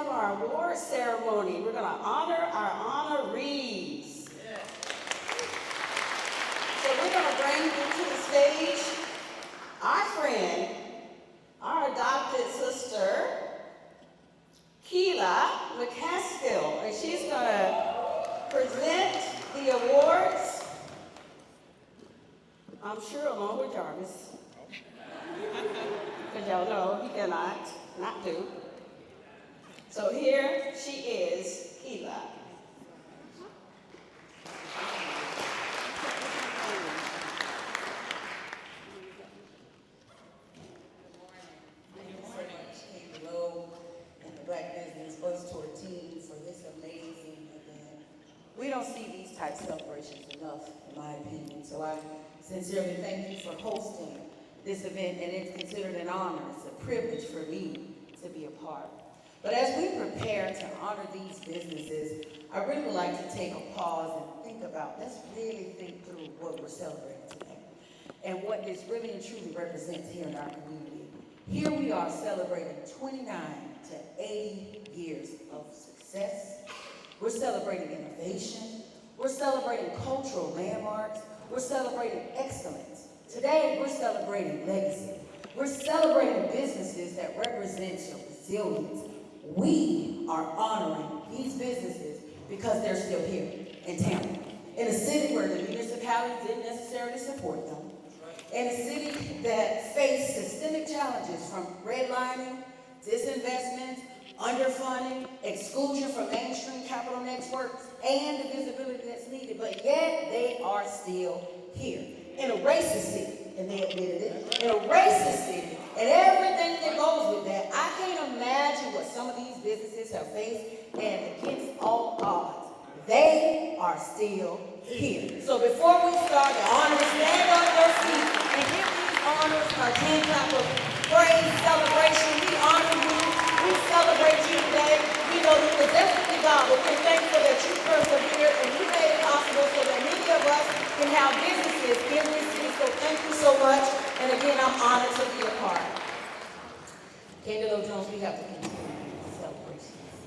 have our award ceremony. We're going to honor our honorees. So we're going to bring you to the stage our friend, our adopted sister, Kella McCaskill, and she's going to present the awards, I'm sure along with Jarvis, because y'all know he cannot not do. So here she is, Kella. We don't see these type celebrations enough, in my opinion. So I sincerely thank you for hosting this event, and it's considered an honor. It's a privilege for me to be a part. But as we prepare to honor these businesses, I really would like to take a pause and think about, let's really think through what we're celebrating today and what this really and truly represents here in our community. Here we are celebrating 29 to 80 years of success. We're celebrating innovation. We're celebrating cultural landmarks. We're celebrating excellence. Today, we're celebrating legacy. We're celebrating businesses that represent your resilience. We are honoring these businesses because they're still here in Tampa, in a city where the municipality didn't necessarily support them, in a city that faced systemic challenges from redlining, disinvestment, underfunding, exclusion from mainstream capital networks, and the visibility that's needed, but yet they are still here. In a racist city, and they admitted it, in a racist city, and everything that goes with that, I can't imagine what some of these businesses have faced, and against all odds, they are still here. So before we start the honors, stand on your feet and give these honors a hand clap of praise, celebration. We honor you. We celebrate you today. We know that it's definitely God, but we're thankful that you persevered and you made it possible so that many of us can have businesses in this city. So thank you so much. And again, I'm honored to be a part. Kendall Jones, we have to continue the celebrations.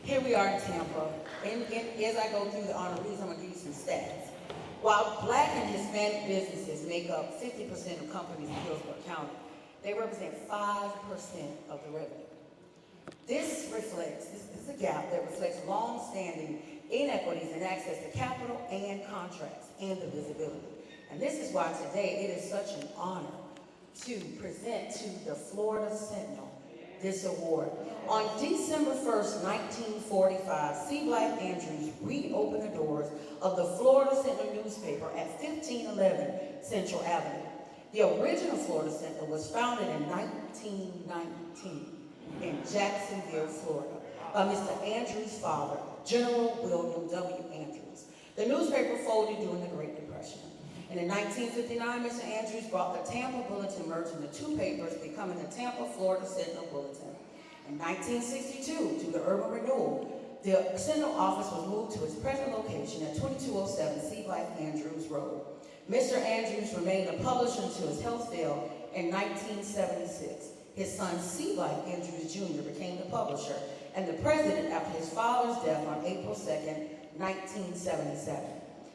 Here we are in Tampa. And as I go through the honorees, I'm going to give you some stats. While Black and Hispanic businesses make up 50% of companies in Hillsborough County, they represent 5% of the revenue. This is a gap that reflects long-standing inequities in access to capital and contracts and the visibility. And this is why today it is such an honor to present to the Florida Sentinel this award. On December 1st, 1945, C. Blythe Andrews reopened the doors of the Florida Sentinel newspaper at 1511 Central Avenue. The original Florida Sentinel was founded in 1919 in Jacksonville, Florida, by Mr. Andrews' father, General William W. Andrews. The newspaper folded during the Great Depression. And in 1959, Mr. Andrews brought the Tampa Bulletin, merging the two papers, becoming the Tampa Florida Sentinel Bulletin. In 1962, due to urban renewal, the Sentinel office was moved to its present location at 2207 C. Blythe Andrews Road. Mr. Andrews remained a publisher until his health failed in 1976. His son, C. Blythe Andrews Jr., became the publisher and the president after his father's death on April 2nd, 1977.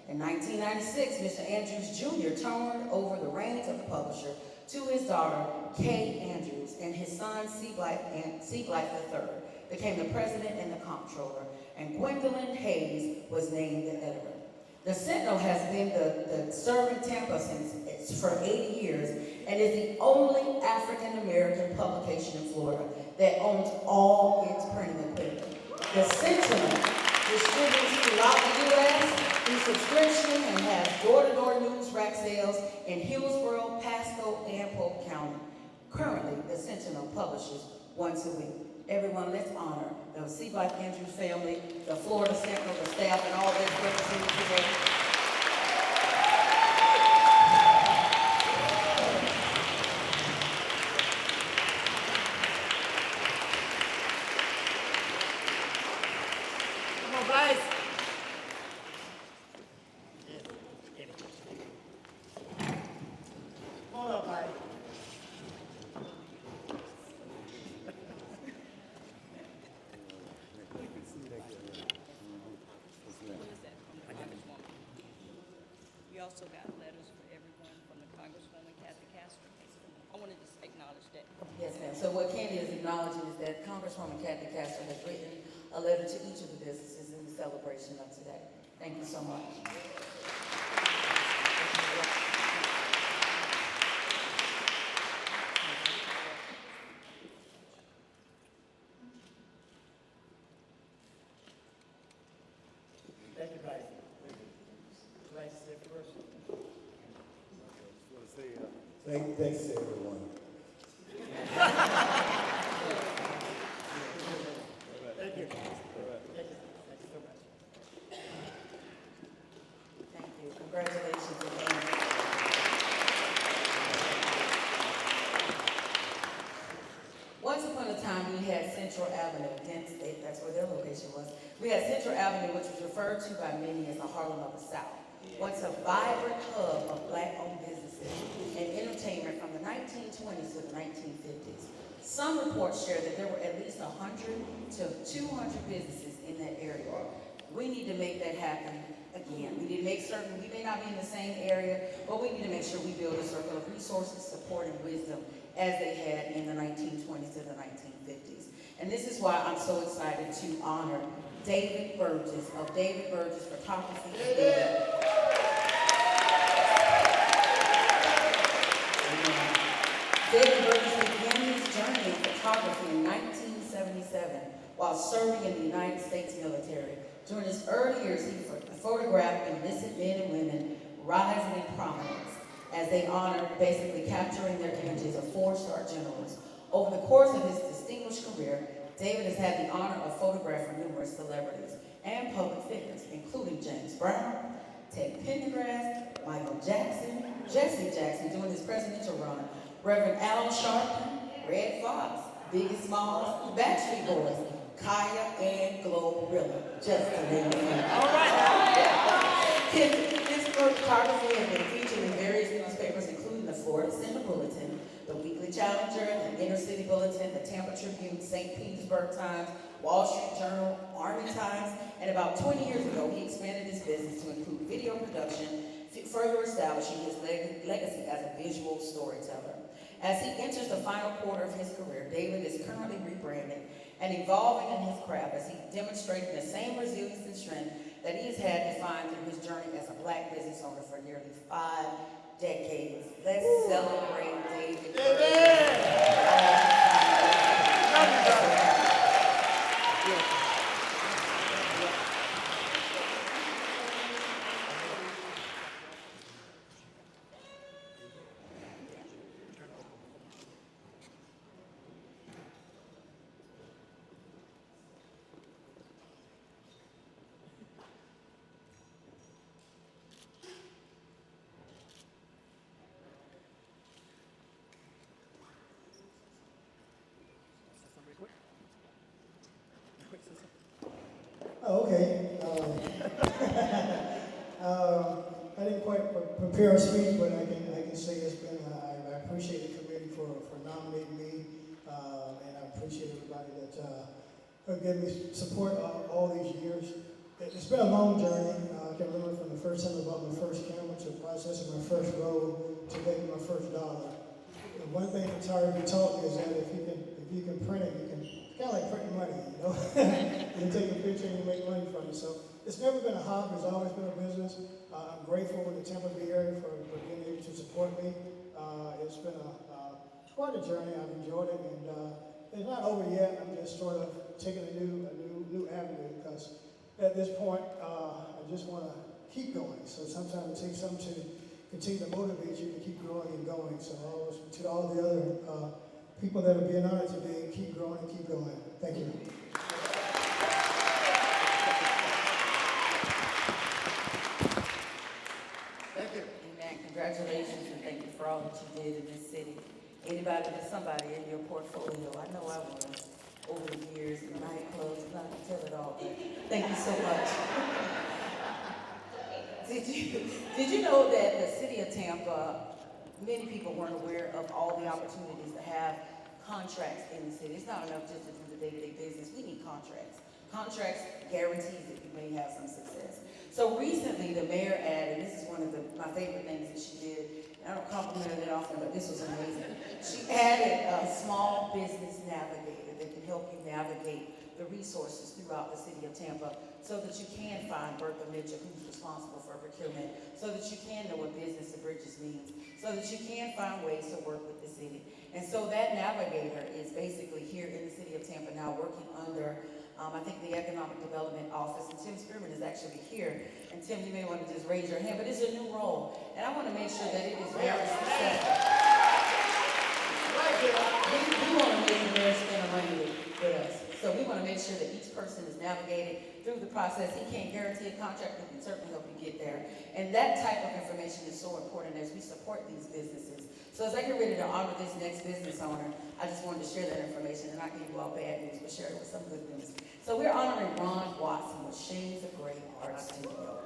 In 1996, Mr. Andrews Jr. turned over the reins of the publisher to his daughter, Kay Andrews, and his son, C. Blythe III, became the president and the comptroller, and Gwendolyn Hayes was named the editor. The Sentinel has been serving Tampa for 80 years and is the only African-American publication in Florida that owns all its printing equipment. The Sentinel distributes throughout the U.S. through subscription and has door-to-door news rack sales in Hillsborough, Pasco, and Polk County. Currently, the Sentinel publishes once a week. Everyone, let's honor the C. Blythe Andrews family, the Florida Sentinel, the staff, and all that's represented today. Come on, guys. Hold up, Mike. also got letters for everyone from the Congresswoman Cathy Castor. I want to just acknowledge that. Yes, ma'am. So what Candy is acknowledging is that Congresswoman Cathy Castor has written a letter to each of the businesses in the celebration of today. Thank you so much. Thank you, Vice. Vice Chairperson. Thanks to everyone. Thank you. Thank you. Thank you so much. Thank you. Congratulations again. Once upon a time, we had Central Avenue, Kent State, that's where their location was. We had Central Avenue, which was referred to by many as the Harlem of the South. Once a vibrant hub of Black-owned businesses and entertainment from the 1920s to the 1950s. Some reports share that there were at least 100 to 200 businesses in that area. We need to make that happen again. We need to make certain, we may not be in the same area, but we need to make sure we build a circle of resources, support, and wisdom as they had in the 1920s to the 1950s. And this is why I'm so excited to honor David Burgess of David Burgess Photography. David Burgess began his journey in photography in 1977 while serving in the United States military. During his early years, he photographed enlisted men and women rising in prominence as they honored, basically capturing their images of four-star generals. Over the course of his distinguished career, David has had the honor of photographing numerous celebrities and public figures, including James Brown, Ted Pendergrass, Michael Jackson, Jesse Jackson during his presidential run, Reverend Al Sharpton, Red Fox, Biggie Smalls, Backstreet Boys, Kaya, and Glorilla, just to name a few. All right. His photography has been featured in various newspapers, including the Florida Sentinel Bulletin, the Weekly Challenger, the Inner City Bulletin, the Tampa Tribune, St. Petersburg Times, Wall Street Journal, Army Times, and about 20 years ago, he expanded his business to include video production, further establishing his legacy as a visual storyteller. As he enters the final quarter of his career, David is currently rebranding and evolving in his craft as he demonstrates the same resilience and strength that he has had defined through his journey as a Black business owner for nearly 5 decades. Let's celebrate David. Oh, okay. I didn't quite prepare a speech, but I can say it's been. I appreciate the committee for nominating me, and I appreciate everybody that have given me support all these years. It's been a long journey. I can remember from the first time I bought my first camera to processing my first roll to making my first dollar. And one thing photography taught me is that if you can print it, you can. It's kind of like printing money, you know? You take a picture and you make money from it. So it's never been a hobby, it's always been a business. I'm grateful in the Tampa Bay area for being able to support me. It's been quite a journey, I've enjoyed it, and it's not over yet. I'm just sort of taking a new avenue because at this point, I just want to keep going. So sometimes it takes something to continue to motivate you to keep growing and going. So to all the other people that are being honored today, keep growing and keep going. Thank you. Thank you. Amen. Congratulations and thank you for all that you did in this city. Anybody or somebody in your portfolio, I know I was over the years in nightclubs, not to tell it all, but thank you so much. Did you know that the city of Tampa, many people weren't aware of all the opportunities to have contracts in the city. It's not enough just to do the day-to-day business. We need contracts. Contracts guarantees that you may have some success. So recently, the mayor added, this is one of my favorite things that she did, and I don't compliment it often, but this was amazing. She added a small business navigator that can help you navigate the resources throughout the city of Tampa so that you can find Bertha Mitchell, who's responsible for procurement, so that you can know what business to bridges means, so that you can find ways to work with the city. And so that navigator is basically here in the city of Tampa now working under, I think, the Economic Development Office, and Tim Spearman is actually here. And Tim, you may want to just raise your hand, but it's a new role. And I want to make sure that it is very successful. We want to make the mayor spend money with us. So we want to make sure that each person is navigated through the process. He can't guarantee a contract, but can certainly help you get there. And that type of information is so important as we support these businesses. So as I get ready to honor this next business owner, I just wanted to share that information and not give you all bad news, but share it with some good news. So we're honoring Ron Watson with Shades of Grey Art Studio.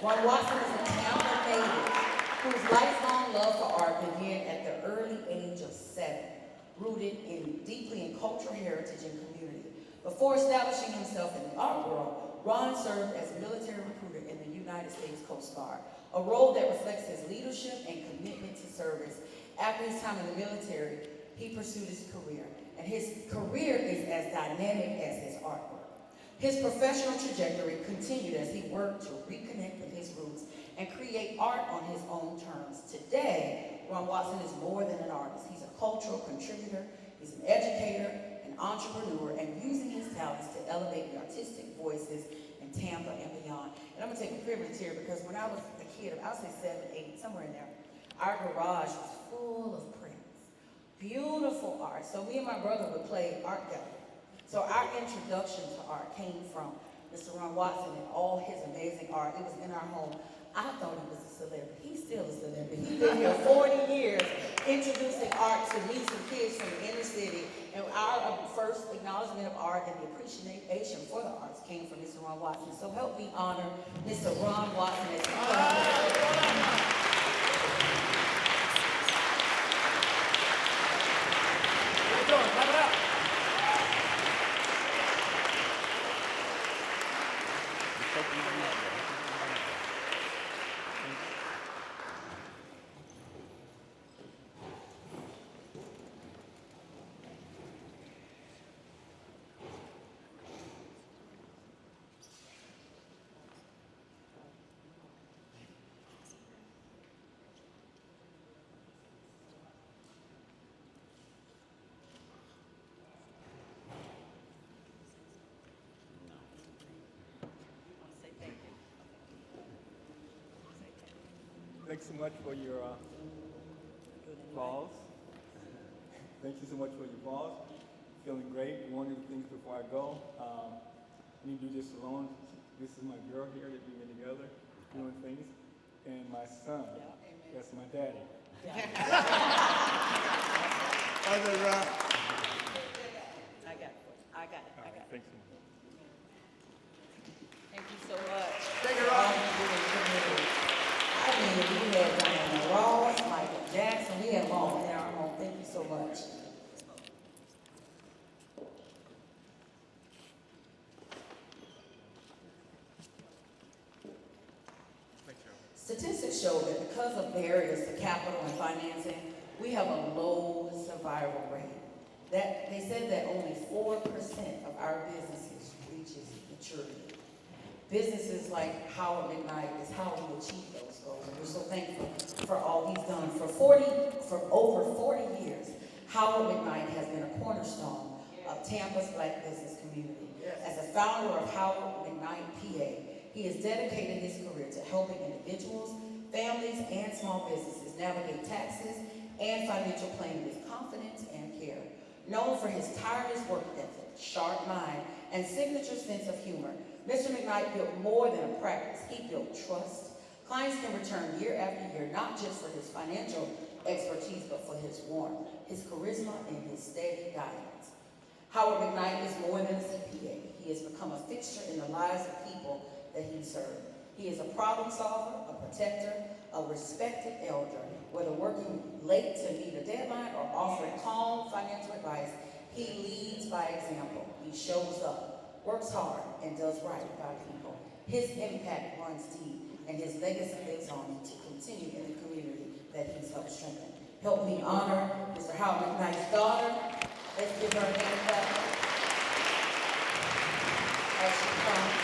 Ron Watson is a Tampa native whose lifelong love for art began at the early age of 7, rooted deeply in cultural heritage and community. Before establishing himself in the art world, Ron served as a military recruiter in the United States Coast Guard, a role that reflects his leadership and commitment to service. After his time in the military, he pursued his career, and his career is as dynamic as his artwork. His professional trajectory continued as he worked to reconnect with his roots and create art on his own terms. Today, Ron Watson is more than an artist. He's a cultural contributor, he's an educator, an entrepreneur, and using his talents to elevate the artistic voices in Tampa and beyond. And I'm gonna take a privilege here because when I was a kid, I would say 7, 8, somewhere in there, our garage was full of prints, beautiful art. So me and my brother would play art gallery. So our introduction to art came from Mr. Ron Watson and all his amazing art. It was in our home. I thought he was a celebrity. He's still a celebrity. He's been here 40 years introducing art to me, some kids from the inner city. And our first acknowledgement of art and the appreciation for the arts came from Mr. Ron Watson. So help me honor Mr. Ron Watson as he comes. Thanks so much for your applause. Thank you so much for your applause. Feeling great. One of the things before I go, I need to do this alone. This is my girl here that we've been together doing things. And my son, that's my daddy. Other Ron. I got it. All right, thanks so much. Thank you so much. Take it off. I mean, we had Diana Ross, Michael Jackson, we had them all in our home. Thank you so much. Statistics show that because of barriers to capital and financing, we have a low survival rate. They said that only 4% of our businesses reaches maturity. Businesses like Howard McKnight is how we achieve those goals. And we're so thankful for all he's done. For over 40 years, Howard McKnight has been a cornerstone of Tampa's Black business community. As a founder of Howard McKnight, PA, he has dedicated his career to helping individuals, families, and small businesses navigate taxes and financial planning with confidence and care. Known for his tireless work ethic, sharp mind, and signature sense of humor, Mr. McKnight built more than a practice. He built trust. Clients can return year after year, not just for his financial expertise, but for his warmth, his charisma, and his steady guidance. Howard McKnight is more than a CPA. He has become a fixture in the lives of people that he served. He is a problem solver, a protector, a respected elder. Whether working late to meet a deadline or offering calm financial advice, he leads by example. He shows up works hard, and does right by people. His impact runs deep, and his legacy lives on to continue in the community that he's helped strengthen. Help me honor Mr. Howard McKnight's daughter. Let's give her a hand clap as she comes.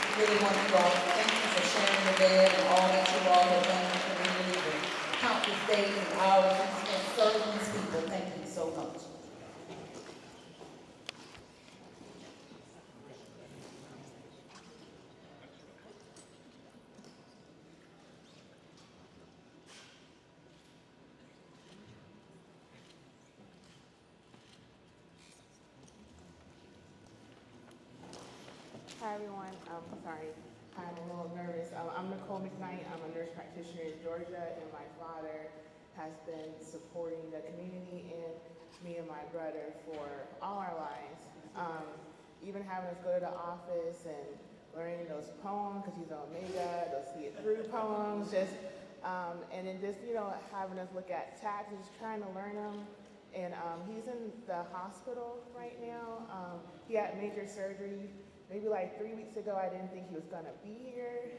We really want you all to thank you for sharing the bed and all that you all have done in the community, and countless days and hours you spent serving these people. Thank you so much. Hi everyone, sorry, I'm a little nervous. I'm Nicole McKnight, I'm a nurse practitioner in Georgia, and my father has been supporting the community and me and my brother for all our lives. Even having us go to the office and learning those poems, because he's an Omega, those see it through poems, and then just, having us look at taxes, trying to learn them. And he's in the hospital right now. He had major surgery. Maybe like 3 weeks ago, I didn't think he was gonna be here,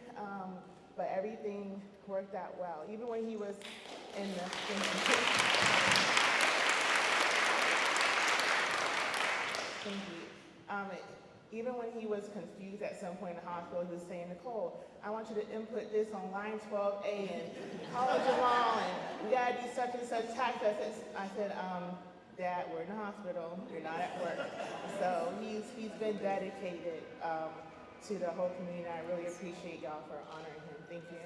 but everything worked out well. Even when he was in the, even when he was confused at some point in the hospital, he was saying, Nicole, I want you to input this on line 12A and call it along, and we gotta do such and such tax. I said, Dad, we're in the hospital, you're not at work. So he's been dedicated to the whole community. I really appreciate y'all for honoring him. Thank you.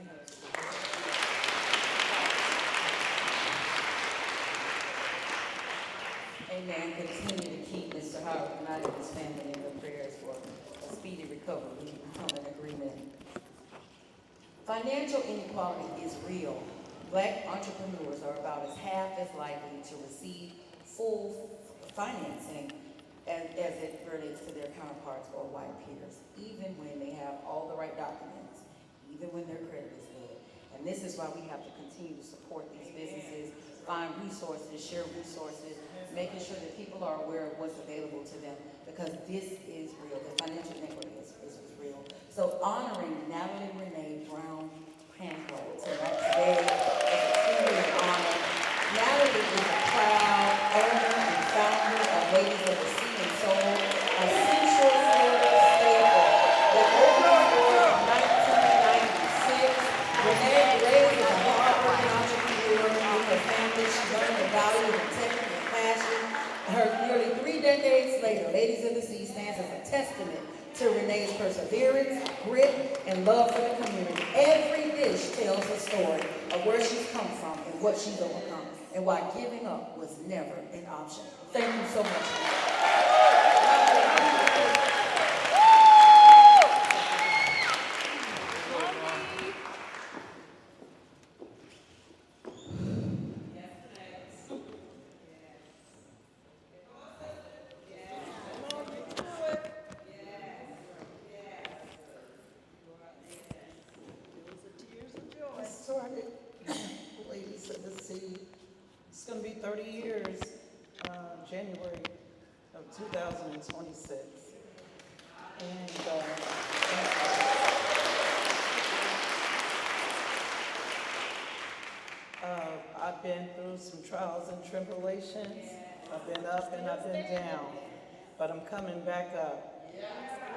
Amen. Continue to keep Mr. Howard McKnight and his family in your prayers for a speedy recovery. We come in agreement. Financial inequality is real. Black entrepreneurs are about half as likely to receive full financing as it relates to their counterparts or white peers, even when they have all the right documents, even when their credit is good. And this is why we have to continue to support these businesses, find resources, share resources, making sure that people are aware of what's available to them, because this is real. The financial inequity is real. So honoring Natalie Renee Brown Hancock tonight today is truly an honor. Natalie is a proud owner and founder of Ladies of the Sea and Soul, a Central Florida staple that opened its doors in 1996. Renee raised as a hard-working entrepreneur with her family. She learned the value of integrity and passion. Her nearly 3 decades later, Ladies of the Sea stands as a testament to Renee's perseverance, grit, and love for the community. Every dish tells a story of where she's come from and what she's overcome, and why giving up was never an option. Thank you so much. Started Ladies of the Sea. It's going to be 30 years, January of 2026. And I've been through some trials and tribulations. I've been up and I've been down, but I'm coming back up.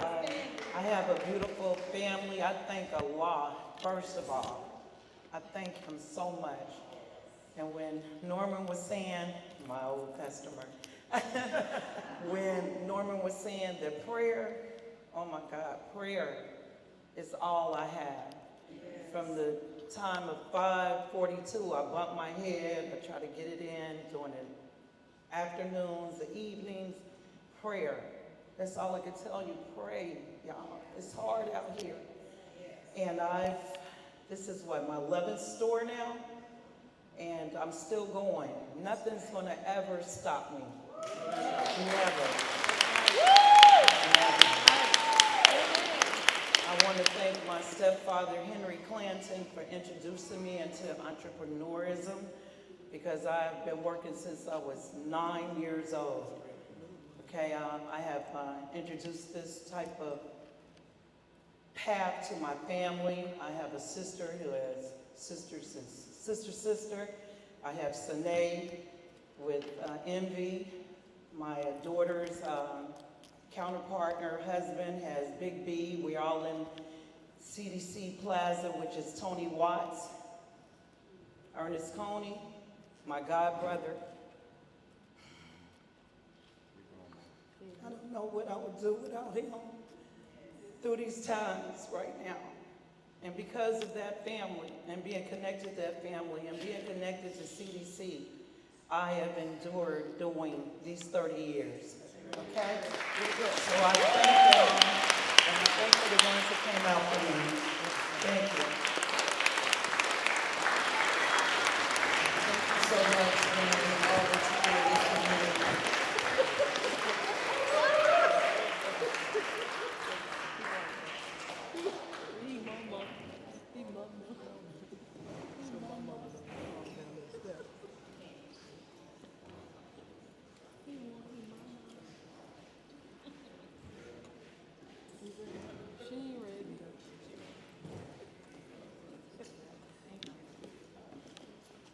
I have a beautiful family. I thank Allah, first of all. I thank him so much. And when Norman was saying, my old customer, when Norman was saying that prayer, oh my God, prayer is all I have. From the time of 5:42, I bump my head, I try to get it in during the afternoons, the evenings, prayer. That's all I can tell you, pray, y'all. It's hard out here. And this is what, my 11th store now? And I'm still going. Nothing's gonna ever stop me. Never. I want to thank my stepfather, Henry Clanton, for introducing me into entrepreneurism, because I've been working since I was 9 years old. Okay, I have introduced this type of path to my family. I have a sister who has sister. I have Sine with Envy. My daughter's counterpart, her husband, has Big B. We're all in CDC Plaza, which is Tony Watts. Ernest Coney, my god brother. I don't know what I would do without him through these times right now. And because of that family, and being connected to that family, and being connected to CDC, I have endured doing these 30 years. Okay? So I thank them, and I thank for the ones that came out for me. Thank you. Thank you so much, man, and all that you do in this community.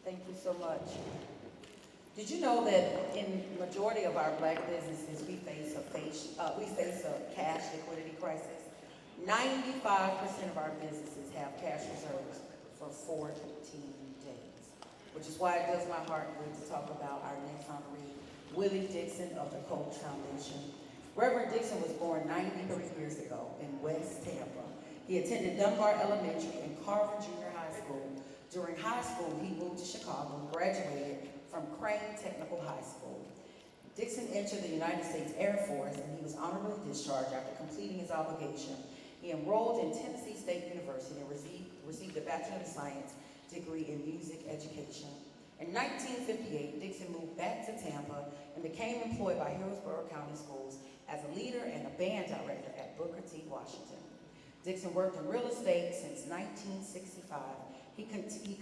Thank you so much. Did you know that in majority of our black businesses, we face a cash liquidity crisis? 95% of our businesses have cash reserves for 14 days, which is why it does my heart good to talk about our next honoree, Willie Dixon of the Coach Foundation. Reverend Dixon was born 93 years ago in West Tampa. He attended Dunbar Elementary and Carver Junior High School. During high school, he moved to Chicago and graduated from Crane Technical High School. Dixon entered the United States Air Force, and he was honorably discharged after completing his obligation. He enrolled in Tennessee State University and received a Bachelor of Science degree in music education. In 1958, Dixon moved back to Tampa and became employed by Hillsborough County Schools as a leader and a band director at Booker T. Washington. Dixon worked in real estate since 1965. He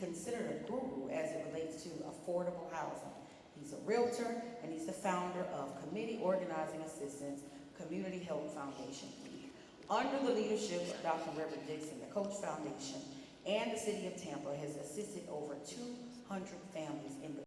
considered a guru as it relates to affordable housing. He's a realtor, and he's the founder of Committee Organizing Assistance Community Health Foundation, Inc. Under the leadership of Dr. Reverend Dixon, the Coach Foundation and the City of Tampa has assisted over 200 families in the